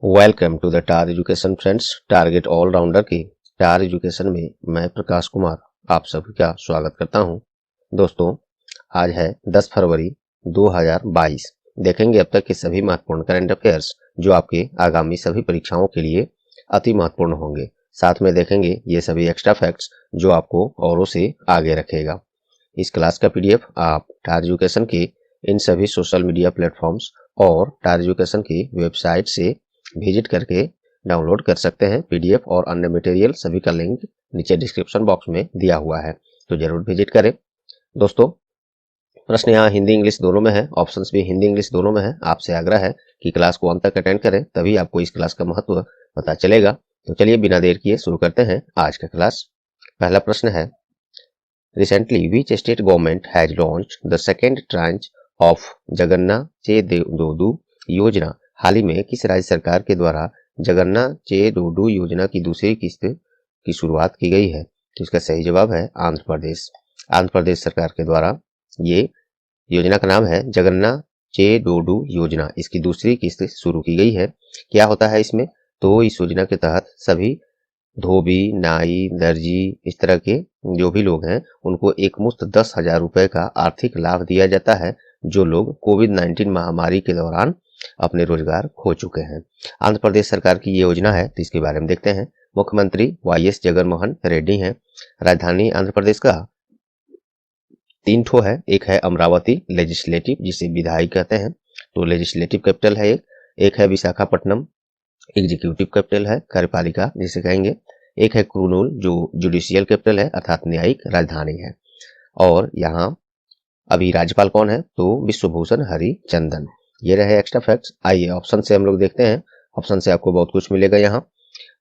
Welcome to the टार education friends. Target all-rounder की टार एजुकेशन में मैं प्रकाश कुमार आप सभी का स्वागत करता हूं। दोस्तों, आज है 10 फरवरी 2022। देखेंगे अब तक के सभी महत्वपूर्ण करंट अफेयर्स जो आपके आगामी सभी परीक्षाओं के लिए अति महत्वपूर्ण होंगे। साथ में देखेंगे ये सभी एक्स्ट्रा फैक्ट्स जो आपको औरों से आगे रखेगा। इस क्लास का पीडीएफ आप टार एजुकेशन के इन सभी सोशल मीडिया प्लेटफॉर्म्स और टार एजुकेशन की वेबसाइट से विजिट करके डाउनलोड कर सकते हैं। पीडीएफ और अन्य मटेरियल सभी का लिंक नीचे डिस्क्रिप्शन बॉक्स में दिया हुआ है, तो जरूर विजिट करें। दोस्तों, प्रश्न यहाँ हिंदी इंग्लिश दोनों में है, ऑप्शंस भी हिंदी इंग्लिश दोनों में है। आपसे आग्रह है कि क्लास को अंत तक अटेंड करें, तभी आपको इस क्लास का महत्व पता चलेगा। तो चलिए बिना देर किए शुरू करते हैं आज का क्लास। पहला प्रश्न है, recently which state government has launched the second tranche of Jagannath Chedodu योजना। हाल ही में किस राज्य सरकार के द्वारा जगन्नाथ चेदोडू योजना की दूसरी किस्त की शुरुआत की गई है? तो इसका सही जवाब है आंध्र प्रदेश। आंध्र प्रदेश सरकार के द्वारा ये योजना का नाम है जगन्नाथ चेदोडू योजना। इसकी दूसरी किस्त शुरू की गई है। क्या होता है इसमें? तो इस योजना के तहत सभी धोबी, नाई, दर्जी, इस तरह के जो भी लोग हैं उनको एक मुश्त 10,000 रुपए का आर्थिक लाभ दिया जाता है, जो लोग कोविड-19 महामारी के दौरान अपने रोजगार खो चुके हैं। आंध्र प्रदेश सरकार की ये योजना है, तो इसके बारे में देखते हैं। मुख्यमंत्री वाईएस जगनमोहन रेड्डी हैं। राजधानी आंध्र प्रदेश का 3 ठो है। एक है अमरावती लेजिस्लेटिव, जिसे विधायी कहते हैं, तो लेजिस्लेटिव कैपिटल है। एक है विशाखापट्टनम, एग्जीक्यूटिव कैपिटल है, कार्यपालिका जिसे कहेंगे। एक है कुर्नूल जो जुडिशियल कैपिटल है, अर्थात न्यायिक राजधानी है। और यहाँ अभी राज्यपाल कौन है? तो विश्वभूषण हरिचंदन। ये रहे एक्स्ट्रा फैक्ट्स। आइए ऑप्शन से हम लोग देखते हैं। ऑप्शन से आपको बहुत कुछ मिलेगा यहाँ,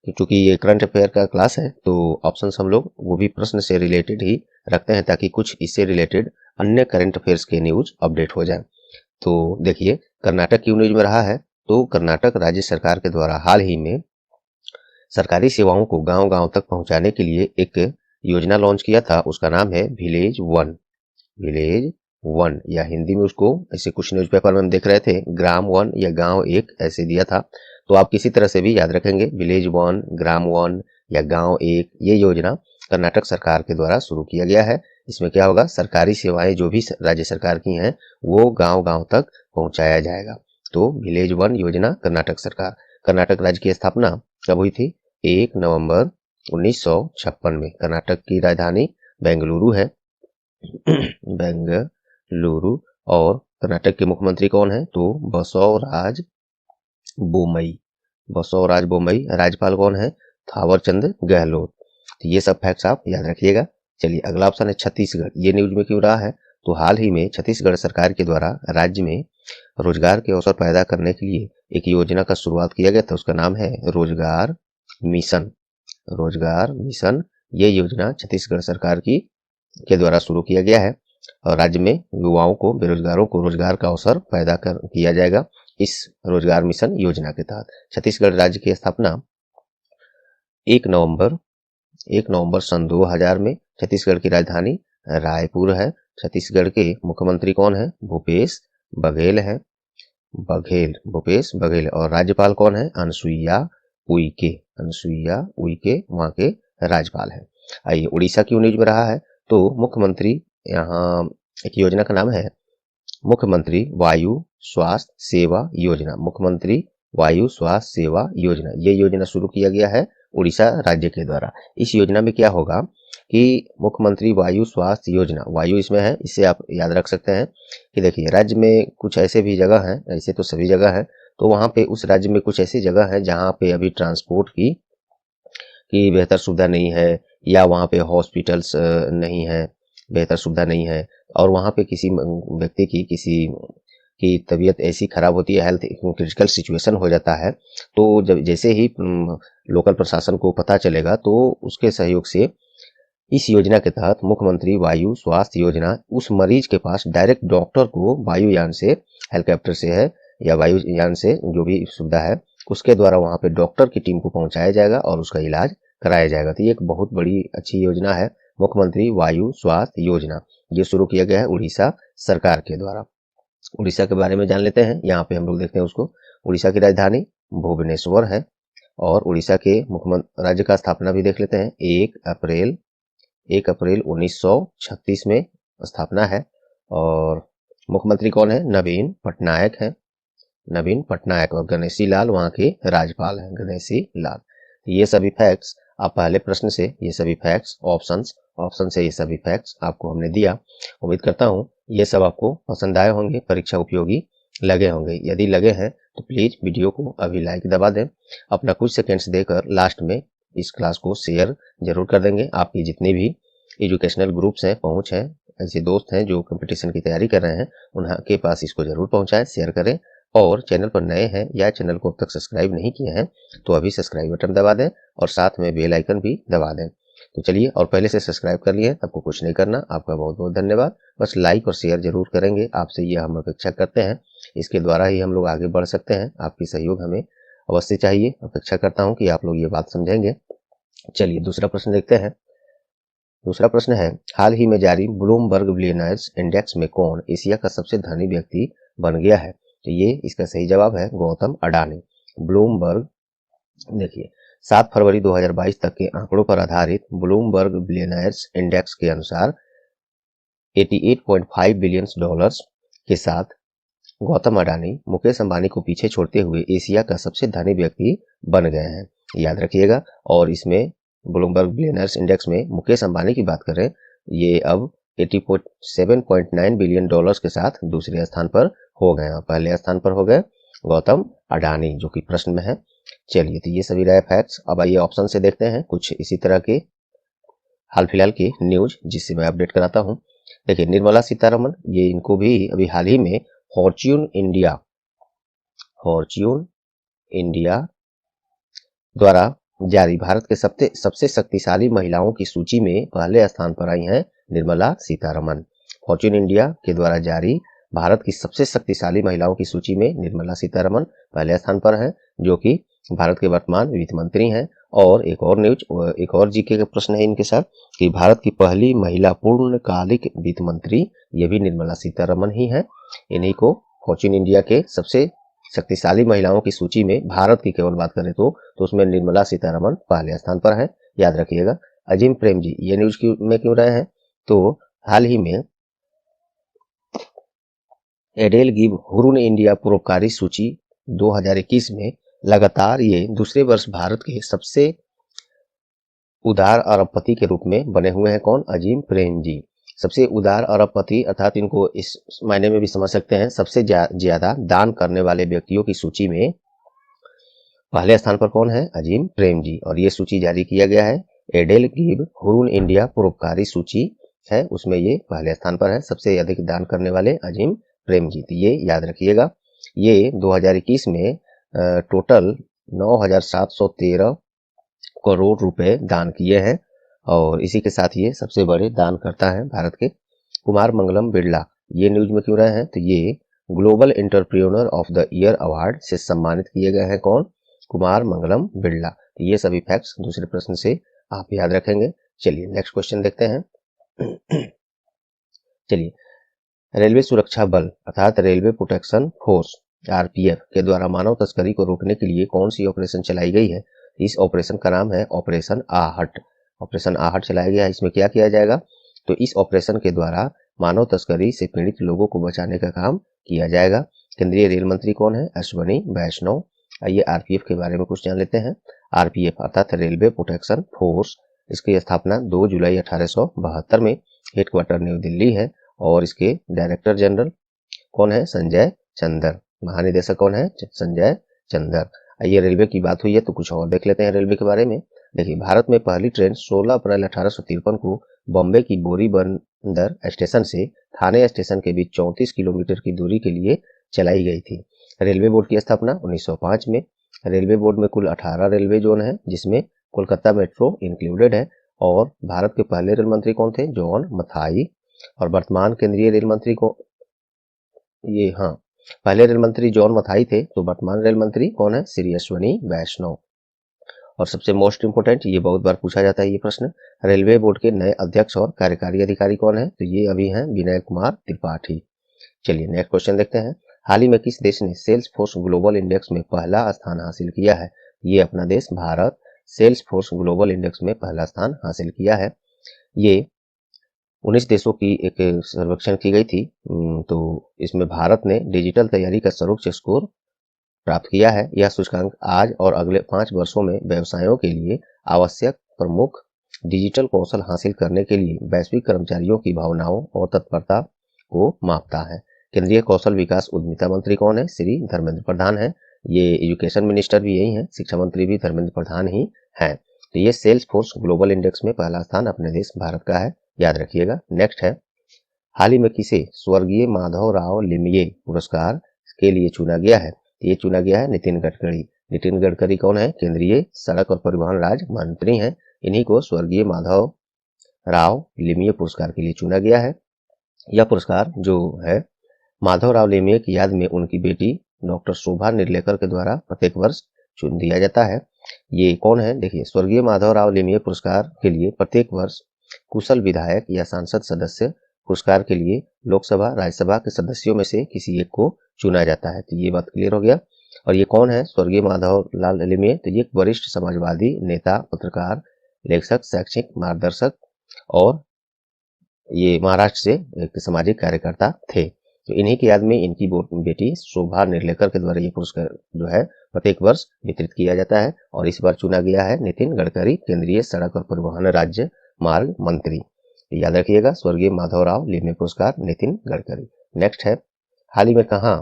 क्योंकि ये करंट अफेयर का क्लास है, तो ऑप्शन हम लोग वो भी प्रश्न से रिलेटेड ही रखते हैं, ताकि कुछ इससे रिलेटेड अन्य करंट अफेयर्स के न्यूज अपडेट हो जाए। तो देखिए, कर्नाटक क्यों न्यूज में रहा है? तो कर्नाटक राज्य सरकार के द्वारा हाल ही में सरकारी सेवाओं को गांव-गांव तक पहुंचाने के लिए एक योजना लॉन्च किया था। उसका नाम है विलेज वन। विलेज वन, या हिंदी में उसको ऐसे कुछ न्यूज़पेपर में हम देख रहे थे ग्राम वन या गांव एक, ऐसे दिया था। तो आप किसी तरह से भी याद रखेंगे, विलेज वन, ग्राम वन या गांव एक, ये योजना कर्नाटक सरकार के द्वारा शुरू किया गया है। इसमें क्या होगा, सरकारी सेवाएं जो भी राज्य सरकार की हैं वो गांव-गांव तक पहुंचाया जाएगा। तो विलेज वन योजना कर्नाटक सरकार। कर्नाटक राज्य की स्थापना कब हुई थी? 1 नवंबर 1956 में। कर्नाटक की राजधानी बेंगलुरु है। बेंगलुरु। और कर्नाटक के मुख्यमंत्री कौन है? तो बसवराज बोमई। बसवराज बोमई। राज्यपाल कौन है? थावरचंद गहलोत। तो ये सब फैक्ट्स आप याद रखिएगा। चलिए अगला ऑप्शन है छत्तीसगढ़। ये न्यूज में क्यों रहा है? तो हाल ही में छत्तीसगढ़ सरकार के द्वारा राज्य में रोजगार के अवसर पैदा करने के लिए एक योजना का शुरुआत किया गया था। उसका नाम है रोजगार मिशन। रोजगार मिशन, ये योजना छत्तीसगढ़ सरकार की के द्वारा शुरू किया गया है, और राज्य में युवाओं को, बेरोजगारों को रोजगार का अवसर पैदा किया जाएगा इस रोजगार मिशन योजना के तहत। छत्तीसगढ़ राज्य की स्थापना 1 नवंबर सन 2000 में। छत्तीसगढ़ की राजधानी रायपुर है। छत्तीसगढ़ के मुख्यमंत्री कौन है? भूपेश बघेल है। भूपेश बघेल। और राज्यपाल कौन है? अनुसुईया उइके। अनुसुईया उइके वहां के राज्यपाल है। आइए उड़ीसा क्यों न्यूज में रहा है? तो मुख्यमंत्री, यहाँ एक योजना का नाम है मुख्यमंत्री वायु स्वास्थ्य सेवा योजना। मुख्यमंत्री वायु स्वास्थ्य सेवा योजना, ये योजना शुरू किया गया है उड़ीसा राज्य के द्वारा। इस योजना में क्या होगा कि मुख्यमंत्री वायु स्वास्थ्य योजना, वायु इसमें है, इससे आप याद रख सकते हैं कि देखिए राज्य में कुछ ऐसे भी जगह हैं, ऐसे तो सभी जगह है, तो वहां पे उस राज्य में कुछ ऐसी जगह है जहां पे अभी ट्रांसपोर्ट की बेहतर सुविधा नहीं है, या वहाँ पे हॉस्पिटल्स नहीं है, बेहतर सुविधा नहीं है, और वहाँ पे किसी व्यक्ति की किसी की तबीयत ऐसी खराब होती है, हेल्थ क्रिटिकल सिचुएशन हो जाता है, तो जब जैसे ही लोकल प्रशासन को पता चलेगा तो उसके सहयोग से इस योजना के तहत मुख्यमंत्री वायु स्वास्थ्य योजना उस मरीज के पास डायरेक्ट डॉक्टर को वायुयान से, हेलीकॉप्टर से है या वायुयान से, जो भी सुविधा है उसके द्वारा वहाँ पे डॉक्टर की टीम को पहुंचाया जाएगा और उसका इलाज कराया जाएगा। तो ये एक बहुत बड़ी अच्छी योजना है, मुख्यमंत्री वायु स्वास्थ्य योजना। ये शुरू किया गया है उड़ीसा सरकार के द्वारा। उड़ीसा के बारे में जान लेते हैं। यहाँ पे हम लोग देखते हैं उसको। उड़ीसा की राजधानी भुवनेश्वर है। और उड़ीसा के मुख्यमंत्री राज्य का स्थापना भी देख लेते हैं। 1 अप्रैल 1936 में स्थापना है। और मुख्यमंत्री कौन है? नवीन पटनायक है। नवीन पटनायक। और गणेशी लाल वहाँ के राज्यपाल हैं, गणेशी लाल। ये सभी फैक्ट्स आप पहले प्रश्न से, ये सभी फैक्ट्स ऑप्शन से ये सभी फैक्ट्स आपको हमने दिया। उम्मीद करता हूँ ये सब आपको पसंद आए होंगे, परीक्षा उपयोगी लगे होंगे। यदि लगे हैं तो प्लीज वीडियो को अभी लाइक दबा दें। अपना कुछ सेकेंड्स देकर लास्ट में इस क्लास को शेयर जरूर कर देंगे। आपकी जितने भी एजुकेशनल ग्रुप्स हैं, पहुंच है, ऐसे दोस्त हैं जो कंपटीशन की तैयारी कर रहे हैं, उनके पास इसको जरूर पहुंचाएं, शेयर करें। और चैनल पर नए हैं या चैनल को अब तक सब्सक्राइब नहीं किए हैं तो अभी सब्सक्राइब बटन दबा दें और साथ में बेल आइकन भी दबा दें। तो चलिए, और पहले से सब्सक्राइब कर लिए आपको कुछ नहीं करना। आपका बहुत बहुत धन्यवाद। बस लाइक और शेयर जरूर करेंगे, आपसे ये हम अपेक्षा करते हैं। इसके द्वारा ही हम लोग आगे बढ़ सकते हैं। आपकी सहयोग हमें अवश्य चाहिए। अपेक्षा करता हूँ कि आप लोग ये बात समझेंगे। चलिए दूसरा प्रश्न देखते हैं। दूसरा प्रश्न है, हाल ही में जारी ब्लूमबर्ग बिलियनर्स इंडेक्स में कौन एशिया का सबसे धनी व्यक्ति बन गया है? तो ये इसका सही जवाब है गौतम अडानी। ब्लूमबर्ग, देखिए 7 फरवरी 2022 तक के आंकड़ों पर आधारित ब्लूमबर्ग बिलियनर्स इंडेक्स के अनुसार 88.5 बिलियन डॉलर्स के साथ गौतम अडानी मुकेश अंबानी को पीछे छोड़ते हुए एशिया का सबसे धनी व्यक्ति बन गए हैं। याद रखिएगा। और इसमें ब्लूमबर्ग बिलियनर्स इंडेक्स में मुकेश अंबानी की बात करें, ये अब 87.9 बिलियन डॉलर्स के साथ दूसरे स्थान पर हो गए और पहले स्थान पर हो गए गौतम अडानी, जो कि प्रश्न में है। चलिए, तो ये सभी रहे फैक्ट्स। अब आइए ऑप्शन से देखते हैं कुछ इसी तरह के हाल फिलहाल की न्यूज जिससे मैं अपडेट कराता हूँ। देखिए, निर्मला सीतारमण, ये इनको भी अभी हाल ही में फॉर्च्यून इंडिया द्वारा जारी भारत के सबसे शक्तिशाली महिलाओं की सूची में पहले स्थान पर आई हैं निर्मला सीतारमण। फॉर्च्यून इंडिया के द्वारा जारी भारत की सबसे शक्तिशाली महिलाओं की सूची में निर्मला सीतारमण पहले स्थान पर हैं, जो कि भारत के वर्तमान वित्त मंत्री हैं। और एक और जीके का प्रश्न है इनके साथ कि भारत की पहली महिला पूर्णकालिक वित्त मंत्री ये भी निर्मला सीतारमण ही है। इन्हीं को फॉर्च्यून इंडिया के सबसे शक्तिशाली महिलाओं की सूची में भारत की केवल बात करें तो उसमें निर्मला सीतारमण पहले स्थान पर है। याद रखिएगा। अजीम प्रेम जी ये न्यूज में क्यों रहे हैं? तो हाल ही में एडेल गिव हुरुन इंडिया परोपकारी सूची 2021 में लगातार ये दूसरे वर्ष भारत के सबसे उदार अरबपति के रूप में बने हुए हैं। कौन? अजीम प्रेम जी। सबसे उदार अरबपति, अर्थात इनको इस मायने में भी समझ सकते हैं सबसे ज्यादा दान करने वाले व्यक्तियों की सूची में पहले स्थान पर कौन है? अजीम प्रेम जी। और ये सूची जारी किया गया है एडेल गिव हुरुन इंडिया परोपकारी सूची है, उसमें ये पहले स्थान पर है, सबसे अधिक दान करने वाले अजीम प्रेम जी। तो ये याद रखिएगा। ये 2021 में टोटल 9,713 करोड़ रुपए दान किए हैं। और इसी के साथ ये सबसे बड़े दान करता है भारत के। कुमार मंगलम बिरला ये न्यूज में क्यों रहे हैं? तो ये global entrepreneur of the year award से सम्मानित किए गए हैं। कौन? कुमार मंगलम बिरला। तो ये सभी फैक्ट्स दूसरे प्रश्न से आप याद रखेंगे। चलिए नेक्स्ट क्वेश्चन देखते हैं। चलिए, रेलवे सुरक्षा बल अर्थात रेलवे प्रोटेक्शन फोर्स आरपीएफ के द्वारा मानव तस्करी को रोकने के लिए कौन सी ऑपरेशन चलाई गई है? इस ऑपरेशन का नाम है ऑपरेशन आहट। ऑपरेशन आहट चलाया गया है। इसमें क्या किया जाएगा? तो इस ऑपरेशन के द्वारा मानव तस्करी से पीड़ित लोगों को बचाने का काम किया जाएगा। केंद्रीय रेल मंत्री कौन है? अश्वनी वैष्णव। आइए आरपीएफ के बारे में कुछ जान लेते हैं। आरपीएफ अर्थात रेलवे प्रोटेक्शन फोर्स, इसकी स्थापना 2 जुलाई 1872 में, हेडक्वार्टर न्यू दिल्ली है। और इसके डायरेक्टर जनरल कौन है? संजय चंदर। महानिदेशक कौन है? संजय चंदर। आइए रेलवे की बात हुई है तो कुछ और देख लेते हैं रेलवे के बारे में। देखिए, भारत में पहली ट्रेन 16 अप्रैल 1853 को बॉम्बे की बोरी बंदर स्टेशन से थाने स्टेशन के बीच 34 किलोमीटर की दूरी के लिए चलाई गई थी। रेलवे बोर्ड की स्थापना 1905 में। रेलवे बोर्ड में कुल 18 रेलवे जोन है, जिसमें कोलकाता मेट्रो इंक्लूडेड है। और भारत के पहले रेल मंत्री कौन थे? जॉन मथाई। और वर्तमान केंद्रीय रेल मंत्री को पहले रेल मंत्री जॉन मथाई थे, तो वर्तमान रेल मंत्री कौन है? श्री अश्वनी वैष्णव। और सबसे मोस्ट इंपोर्टेंट, ये बहुत बार पूछा जाता है ये प्रश्न, रेलवे बोर्ड के नए अध्यक्ष और कार्यकारी अधिकारी कौन है? तो ये अभी हैं विनय कुमार त्रिपाठी। चलिए नेक्स्ट क्वेश्चन देखते हैं। हाल ही में किस देश ने सेल्स फोर्स ग्लोबल इंडेक्स में पहला स्थान हासिल किया है? ये अपना देश Bharat Salesforce global index में पहला स्थान हासिल किया है। ये 19 देशों की एक सर्वेक्षण की गई थी। तो इसमें भारत ने डिजिटल तैयारी का सर्वोच्च स्कोर प्राप्त किया है। यह सूचकांक आज और अगले 5 वर्षों में व्यवसायों के लिए आवश्यक प्रमुख डिजिटल कौशल हासिल करने के लिए वैश्विक कर्मचारियों की भावनाओं और तत्परता को मापता है। केंद्रीय कौशल विकास उद्यमिता मंत्री कौन है? श्री धर्मेंद्र प्रधान है। ये एजुकेशन मिनिस्टर भी यही है, शिक्षा मंत्री भी धर्मेंद्र प्रधान ही हैं। तो ये सेल्स फोर्स ग्लोबल इंडेक्स में पहला स्थान अपने देश भारत का है, याद रखिएगा। नेक्स्ट है, हाल ही में किसे स्वर्गीय माधवराव लिमये पुरस्कार के लिए चुना गया है? ये चुना गया है नितिन गडकरी। नितिन गडकरी कौन है? केंद्रीय सड़क और परिवहन राज्य मंत्री हैं। इन्हीं को स्वर्गीय माधव राव लिमये पुरस्कार के लिए चुना गया है। यह पुरस्कार जो है माधवराव लिमये की याद में उनकी बेटी डॉक्टर शोभा निर्लेकर के द्वारा प्रत्येक वर्ष चुन दिया जाता है। ये कौन है? देखिए, स्वर्गीय माधवराव लिमये पुरस्कार के लिए प्रत्येक वर्ष कुशल विधायक या सांसद सदस्य पुरस्कार के लिए लोकसभा राज्यसभा के सदस्यों में से किसी एक को चुना जाता है। तो ये बात क्लियर हो गया। और ये कौन है स्वर्गीय माधवलाल लिमये? तो ये एक वरिष्ठ समाजवादी नेता, पत्रकार, लेखक, शैक्षिक मार्गदर्शक और ये महाराष्ट्र से एक सामाजिक कार्यकर्ता थे। तो इन्हीं की याद में इनकी बेटी शोभा निर्लेकर के द्वारा ये पुरस्कार जो है प्रत्येक वर्ष वितरित किया जाता है। और इस बार चुना गया है नितिन गडकरी, केंद्रीय सड़क और परिवहन राज्य मार्ग मंत्री। याद रखिएगा, स्वर्गीय माधवराव लिमये पुरस्कार नितिन गडकरी। नेक्स्ट है, हाल ही में कहाँ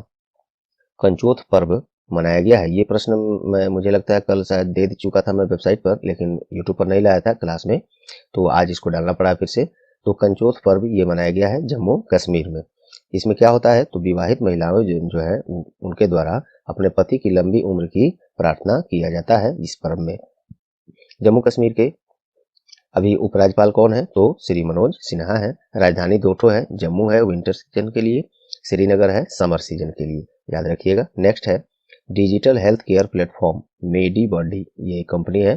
कंचोथ पर्व मनाया गया है? ये प्रश्न मुझे लगता है कल शायद दे चुका था मैं वेबसाइट पर, लेकिन यूट्यूब पर नहीं लाया था क्लास में, तो आज इसको डालना पड़ा फिर से। तो कंचोथ पर्व ये मनाया गया है जम्मू कश्मीर में। इसमें क्या होता है? तो विवाहित महिलाओं जो है उनके द्वारा अपने पति की लंबी उम्र की प्रार्थना किया जाता है इस पर्व में। जम्मू कश्मीर के अभी उपराज्यपाल कौन है? तो श्री मनोज सिन्हा है। राजधानी दो ठो है, जम्मू है विंटर सीजन के लिए, श्रीनगर है समर सीजन के लिए, याद रखिएगा। नेक्स्ट है, डिजिटल हेल्थ केयर प्लेटफॉर्म मेडी बॉडी, ये कंपनी है,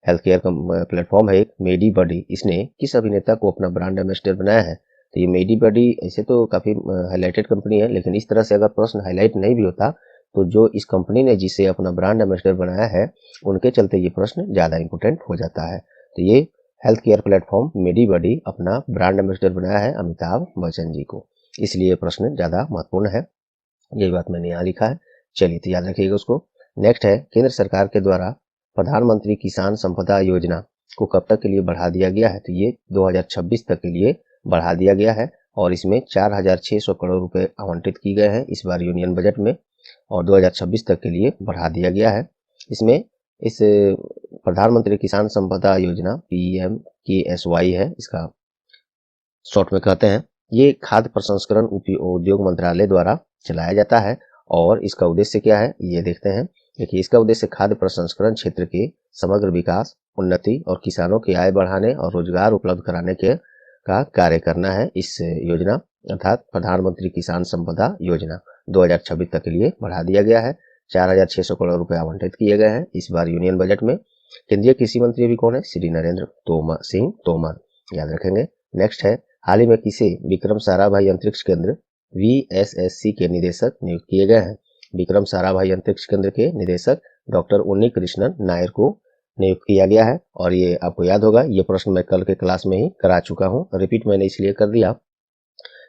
हेल्थ केयर प्लेटफॉर्म है एक मेडी बॉडी। इसने किस अभिनेता को अपना ब्रांड एम्बेसडर बनाया है? तो ये मेडी बॉडी ऐसे तो काफी हाईलाइटेड कंपनी है, लेकिन इस तरह से अगर प्रश्न हाईलाइट नहीं भी होता तो जो इस कंपनी ने जिसे अपना ब्रांड एम्बेसडर बनाया है उनके चलते ये प्रश्न ज्यादा इंपोर्टेंट हो जाता है। तो ये हेल्थ केयर प्लेटफॉर्म मेडी बॉडी अपना ब्रांड एम्बेसडर बनाया है अमिताभ बच्चन जी को, इसलिए प्रश्न ज्यादा महत्वपूर्ण है। यही बात मैंने यहाँ लिखा है, चलिए तो याद रखिएगा उसको। नेक्स्ट है, केंद्र सरकार के द्वारा प्रधानमंत्री किसान संपदा योजना को कब तक के लिए बढ़ा दिया गया है? तो ये 2026 तक के लिए बढ़ा दिया गया है और इसमें 4,600 करोड़ रुपए आवंटित किए गए हैं इस बार यूनियन बजट में, और 2026 तक के लिए बढ़ा दिया गया है। इसमें इस प्रधानमंत्री किसान संपदा योजना PMKSY है, इसका शॉर्ट में कहते हैं। ये खाद्य प्रसंस्करण उद्योग मंत्रालय द्वारा चलाया जाता है और इसका उद्देश्य क्या है ये देखते हैं। देखिए, इसका उद्देश्य खाद्य प्रसंस्करण क्षेत्र के समग्र विकास, उन्नति और किसानों की आय बढ़ाने और रोजगार उपलब्ध कराने के का कार्य करना है। इस योजना अर्थात प्रधानमंत्री किसान संपदा योजना 2026 तक के लिए बढ़ा दिया गया है। 4,600 करोड़ रुपए आवंटित किए गए हैं इस बार यूनियन बजट में। केंद्रीय कृषि मंत्री भी कौन है? श्री नरेंद्र सिंह तोमर, याद रखेंगे। नेक्स्ट है, हाल ही में किसे विक्रम साराभाई अंतरिक्ष केंद्र VSSC के निदेशक नियुक्त किए गए हैं? विक्रम साराभाई अंतरिक्ष केंद्र के निदेशक डॉक्टर उन्नी कृष्णन नायर को नियुक्त किया गया है। और ये आपको याद होगा, ये प्रश्न मैं कल के क्लास में ही करा चुका हूँ, रिपीट मैंने इसलिए कर दिया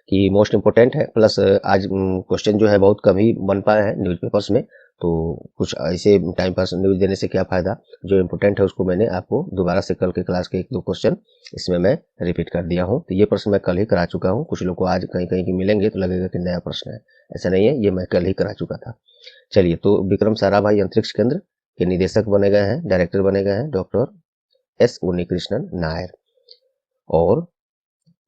कि मोस्ट इंपोर्टेंट है, प्लस आज क्वेश्चन जो है बहुत कम ही बन पाए हैं न्यूज़पेपर्स में, तो कुछ ऐसे टाइम पास न्यूज देने से क्या फायदा। जो इम्पोर्टेंट है उसको मैंने आपको दोबारा से कल के क्लास के 1-2 क्वेश्चन इसमें मैं रिपीट कर दिया हूँ। तो ये प्रश्न मैं कल ही करा चुका हूँ। कुछ लोग को आज कहीं कहीं की मिलेंगे तो लगेगा कि नया प्रश्न है, ऐसा नहीं है, ये मैं कल ही करा चुका था। चलिए, तो विक्रम साराभाई अंतरिक्ष केंद्र के निदेशक बने गए हैं, डायरेक्टर बने गए हैं डॉक्टर S उन्नीकृष्णन नायर। और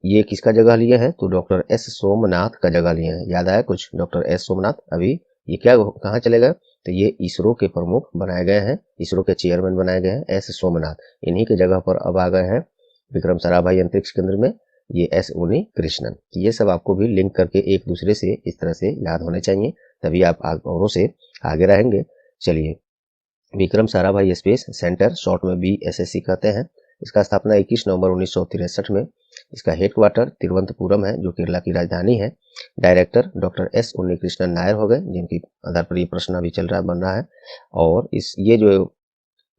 ये किसका जगह लिए हैं? तो डॉक्टर S सोमनाथ का जगह लिए हैं। याद आया कुछ? डॉक्टर S सोमनाथ अभी ये क्या कहाँ चले गए? तो ये इसरो के प्रमुख बनाए गए हैं, इसरो के चेयरमैन बनाए गए हैं S सोमनाथ। इन्हीं के जगह पर अब आ गए हैं विक्रम साराभाई अंतरिक्ष केंद्र में ये S उन्नीकृष्णन। ये सब आपको भी लिंक करके एक दूसरे से इस तरह से याद होने चाहिए, तभी आप औरों से आगे रहेंगे। चलिए, Vikram Sarabhai space centre, short में VSSC कहते हैं, इसका स्थापना 21 नवंबर 1963 में। इसका हेडक्वार्टर तिरुवनंतपुरम है जो केरला की राजधानी है। Director doctor S Unnikrishnan Nair हो गए, जिनकी आधार पर ये प्रश्न अभी चल रहा बन रहा है। और ये जो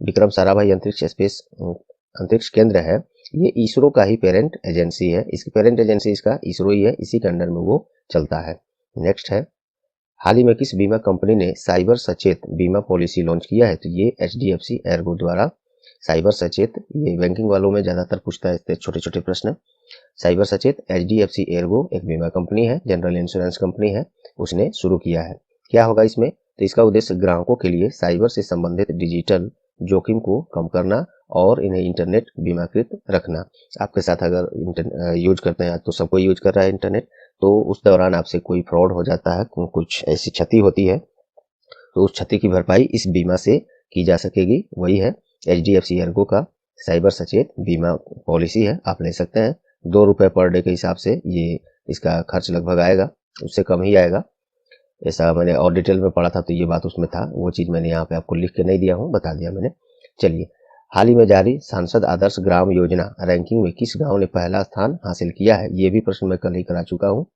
विक्रम साराभाई अंतरिक्ष केंद्र है, ये इसरो का ही पेरेंट एजेंसी है। इसकी पेरेंट एजेंसी इसका इसरो ही है, इसी के अंडर में वो चलता है। नेक्स्ट है, हाल ही में किस बीमा कंपनी ने साइबर सचेत बीमा पॉलिसी लॉन्च किया है? तो ये HDFC एर्गो द्वारा साइबर सचेत, ये बैंकिंग वालों में ज्यादातर पूछता है छोटे छोटे प्रश्न। साइबर सचेत HDFC एर्गो एक बीमा कंपनी है, जनरल इंश्योरेंस कंपनी है, उसने शुरू किया है। क्या होगा इसमें? तो इसका उद्देश्य ग्राहकों के लिए साइबर से संबंधित डिजिटल जोखिम को कम करना और इन्हें इंटरनेट बीमाकृत रखना। आपके साथ अगर यूज करते हैं, तो सबको यूज कर रहा है इंटरनेट, तो उस दौरान आपसे कोई फ्रॉड हो जाता है, कुछ ऐसी क्षति होती है, तो उस क्षति की भरपाई इस बीमा से की जा सकेगी। वही है HDFC एर्गो का साइबर सचेत बीमा पॉलिसी है। आप ले सकते हैं। 2 रुपये पर डे के हिसाब से ये इसका खर्च लगभग आएगा, उससे कम ही आएगा। ऐसा मैंने और डिटेल में पढ़ा था, तो ये बात उसमें था, वो चीज़ मैंने यहाँ पे आपको लिख के नहीं दिया हूँ, बता दिया मैंने। चलिए, हाल ही में जारी सांसद आदर्श ग्राम योजना रैंकिंग में किस गांव ने पहला स्थान हासिल किया है? ये भी प्रश्न मैं कल ही करा चुका हूँ।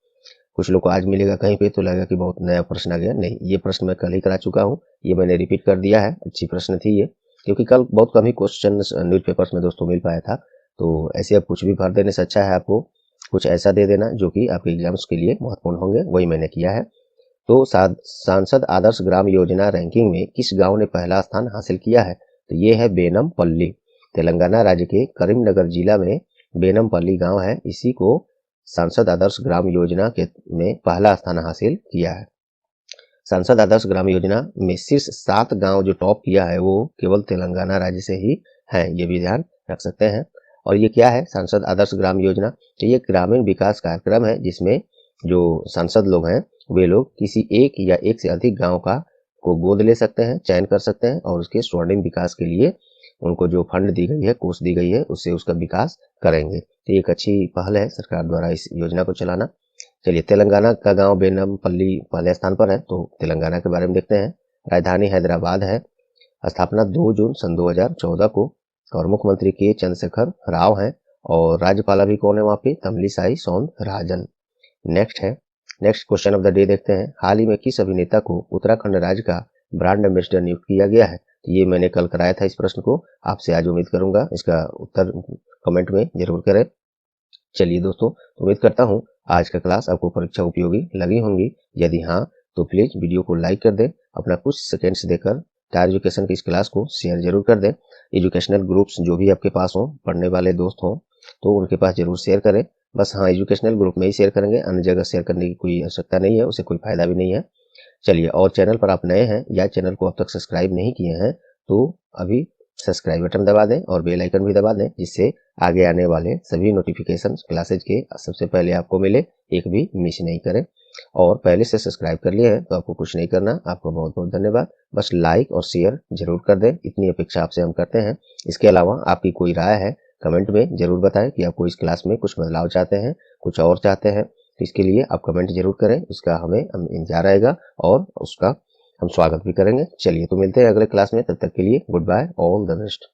कुछ लोग को आज मिलेगा कहीं पे तो लगेगा कि बहुत नया प्रश्न आ गया। नहीं, ये प्रश्न मैं कल ही करा चुका हूँ, ये मैंने रिपीट कर दिया है। अच्छी प्रश्न थी ये, क्योंकि कल बहुत कम ही क्वेश्चन न्यूज़पेपर्स में दोस्तों मिल पाया था। तो ऐसे अब कुछ भी भर देने से अच्छा है आपको कुछ ऐसा दे देना जो कि आपके एग्जाम्स के लिए महत्वपूर्ण होंगे, वही मैंने किया है। तो सांसद आदर्श ग्राम योजना रैंकिंग में किस गांव ने पहला स्थान हासिल किया है? तो ये है बेनमपल्ली, तेलंगाना राज्य के करीमनगर जिला में बेनमपल्ली गांव है। इसी को सांसद आदर्श ग्राम योजना में पहला स्थान हासिल किया है। सांसद आदर्श ग्राम योजना में शीर्ष 7 गांव जो टॉप किया है वो केवल तेलंगाना राज्य से ही है, ये भी ध्यान रख सकते हैं। और ये क्या है सांसद आदर्श ग्राम योजना? तो ये ग्रामीण विकास कार्यक्रम है, जिसमें जो सांसद लोग हैं वे लोग किसी एक या एक से अधिक गांव को गोद ले सकते हैं, चयन कर सकते हैं, और उसके स्वर्णिम विकास के लिए उनको जो फंड दी गई है, कोष दी गई है, उससे उसका विकास करेंगे। तो एक अच्छी पहल है सरकार द्वारा इस योजना को चलाना। चलिए, तेलंगाना का गांव बेनमपल्ली पहले स्थान पर है, तो तेलंगाना के बारे में देखते हैं। राजधानी हैदराबाद है। स्थापना 2 जून सन 2014 को, और मुख्यमंत्री के चंद्रशेखर राव हैं, और राज्यपाल भी कौन है वहाँ पे? Tamilisai Soundararajan. Next question of the day देखते हैं। हाल ही में किस अभिनेता को उत्तराखंड राज्य का ब्रांड एम्बेसडर नियुक्त किया गया है? तो ये मैंने कल कराया था इस प्रश्न को, आपसे आज उम्मीद करूंगा इसका उत्तर कमेंट में जरूर करें। चलिए दोस्तों, उम्मीद करता हूँ आज का क्लास आपको परीक्षा उपयोगी लगी होंगी। यदि हाँ, तो प्लीज वीडियो को लाइक कर दें, अपना कुछ सेकेंड्स देकर टायर एजुकेशन की इस क्लास को शेयर जरूर कर दें। एजुकेशनल ग्रुप्स जो भी आपके पास हो, पढ़ने वाले दोस्त हों, तो उनके पास जरूर शेयर करें। बस हाँ, एजुकेशनल ग्रुप में ही शेयर करेंगे, अन्य जगह शेयर करने की कोई आवश्यकता नहीं है, उससे कोई फायदा भी नहीं है। चलिए, और चैनल पर आप नए हैं या चैनल को अब तक सब्सक्राइब नहीं किए हैं, तो अभी सब्सक्राइब बटन दबा दें और बेल आइकन भी दबा दें, जिससे आगे आने वाले सभी नोटिफिकेशन क्लासेज के सबसे पहले आपको मिले, एक भी मिस नहीं करें। और पहले से सब्सक्राइब कर लिए हैं तो आपको कुछ नहीं करना। आपको बहुत बहुत धन्यवाद। बस लाइक और शेयर जरूर कर दें, इतनी अपेक्षा आपसे हम करते हैं। इसके अलावा आपकी कोई राय है कमेंट में जरूर बताएं कि आपको इस क्लास में कुछ बदलाव चाहते हैं, कुछ और चाहते हैं, तो इसके लिए आप कमेंट जरूर करें, उसका हमें इंतजार रहेगा और उसका हम स्वागत भी करेंगे। चलिए, तो मिलते हैं अगले क्लास में, तब तक के लिए goodbye, all the best.